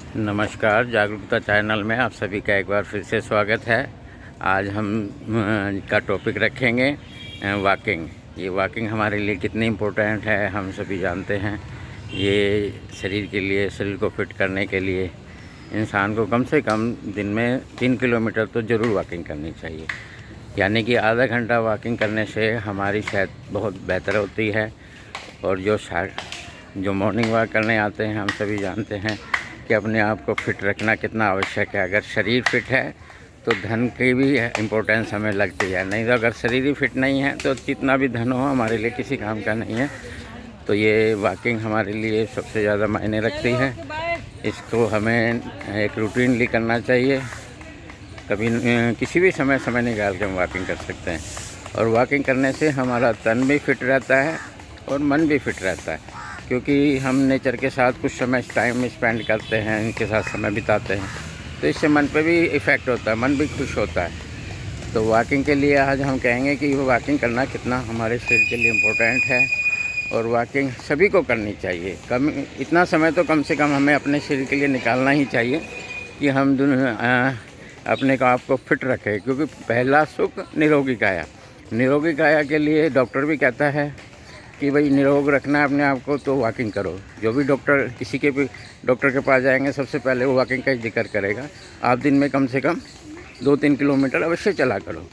नमस्कार, जागरूकता चैनल में आप सभी का एक बार फिर से स्वागत है। आज हम का टॉपिक रखेंगे वॉकिंग। ये वॉकिंग हमारे लिए कितनी इम्पोर्टेंट है हम सभी जानते हैं। ये शरीर के लिए, शरीर को फिट करने के लिए इंसान को कम से कम दिन में 3 किलोमीटर तो ज़रूर वॉकिंग करनी चाहिए। यानी कि आधा घंटा वॉकिंग करने से हमारी सेहत बहुत बेहतर होती है। और जो मॉर्निंग वॉक करने आते हैं, हम सभी जानते हैं कि अपने आप को फिट रखना कितना आवश्यक है। अगर शरीर फिट है तो धन की भी इम्पोर्टेंस हमें लगती है, नहीं तो अगर शरीर ही फिट नहीं है तो कितना भी धन हो हमारे लिए किसी काम का नहीं है। तो ये वॉकिंग हमारे लिए सबसे ज़्यादा मायने रखती है। इसको हमें एक रूटीनली करना चाहिए। कभी किसी भी समय निकाल के हम वॉकिंग कर सकते हैं। और वॉकिंग करने से हमारा तन भी फिट रहता है और मन भी फिट रहता है, क्योंकि हम नेचर के साथ कुछ समय टाइम स्पेंड करते हैं, इनके साथ समय बिताते हैं, तो इससे मन पे भी इफ़ेक्ट होता है, मन भी खुश होता है। तो वॉकिंग के लिए आज हम कहेंगे कि वॉकिंग करना कितना हमारे शरीर के लिए इम्पोर्टेंट है। और वॉकिंग सभी को करनी चाहिए। इतना समय तो कम से कम हमें अपने शरीर के लिए निकालना ही चाहिए कि हम अपने को आप को फिट रखें। क्योंकि पहला सुख निरोगी काया। निरोगी काया के लिए डॉक्टर भी कहता है कि भाई निरोग रखना है अपने आप को तो वॉकिंग करो। जो भी किसी के भी डॉक्टर के पास जाएंगे सबसे पहले वो वॉकिंग का ही जिक्र करेगा। आप दिन में कम से कम 2-3 किलोमीटर अवश्य चला करो।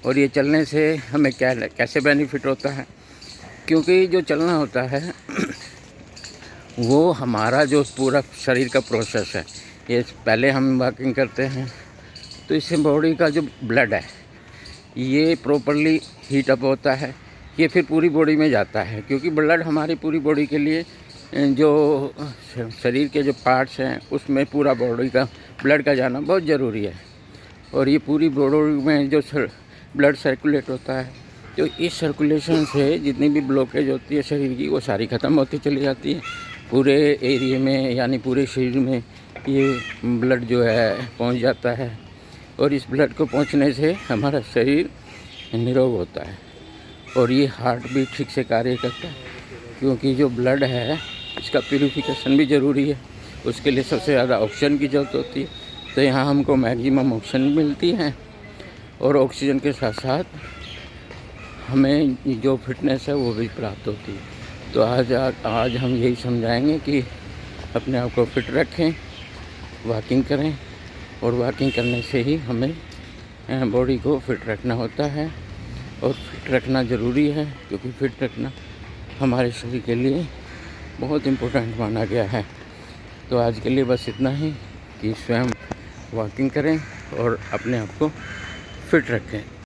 और ये चलने से हमें कैसे बेनिफिट होता है, क्योंकि जो चलना होता है वो हमारा जो पूरा शरीर का प्रोसेस है। ये पहले हम वॉकिंग करते हैं तो इससे बॉडी का जो ब्लड है ये प्रॉपरली हीट अप होता है, ये फिर पूरी बॉडी में जाता है। क्योंकि ब्लड हमारी पूरी बॉडी के लिए, जो शरीर के जो पार्ट्स हैं उसमें पूरा बॉडी का ब्लड का जाना बहुत ज़रूरी है। और ये पूरी बॉडी में जो ब्लड सर्कुलेट होता है, तो इस सर्कुलेशन से जितनी भी ब्लॉकेज होती है शरीर की वो सारी ख़त्म होती चली जाती है। पूरे एरिए में यानी पूरे शरीर में ये ब्लड जो है पहुंच जाता है। और इस ब्लड को पहुंचने से हमारा शरीर निरोग होता है। और ये हार्ट भी ठीक से कार्य करता है, क्योंकि जो ब्लड है इसका प्यूरिफिकेशन भी ज़रूरी है। उसके लिए सबसे ज़्यादा ऑक्सीजन की ज़रूरत होती है। तो यहाँ हमको मैक्सिमम ऑक्सीजन मिलती है और ऑक्सीजन के साथ साथ हमें जो फिटनेस है वो भी प्राप्त होती है। तो आज हम यही समझाएंगे कि अपने आप को फिट रखें, वॉकिंग करें। और वॉकिंग करने से ही हमें बॉडी को फिट रखना होता है। और फिट रखना ज़रूरी है, क्योंकि फिट रखना हमारे शरीर के लिए बहुत इम्पोर्टेंट माना गया है। तो आज के लिए बस इतना ही कि स्वयं वॉकिंग करें और अपने आप को फिट रखें।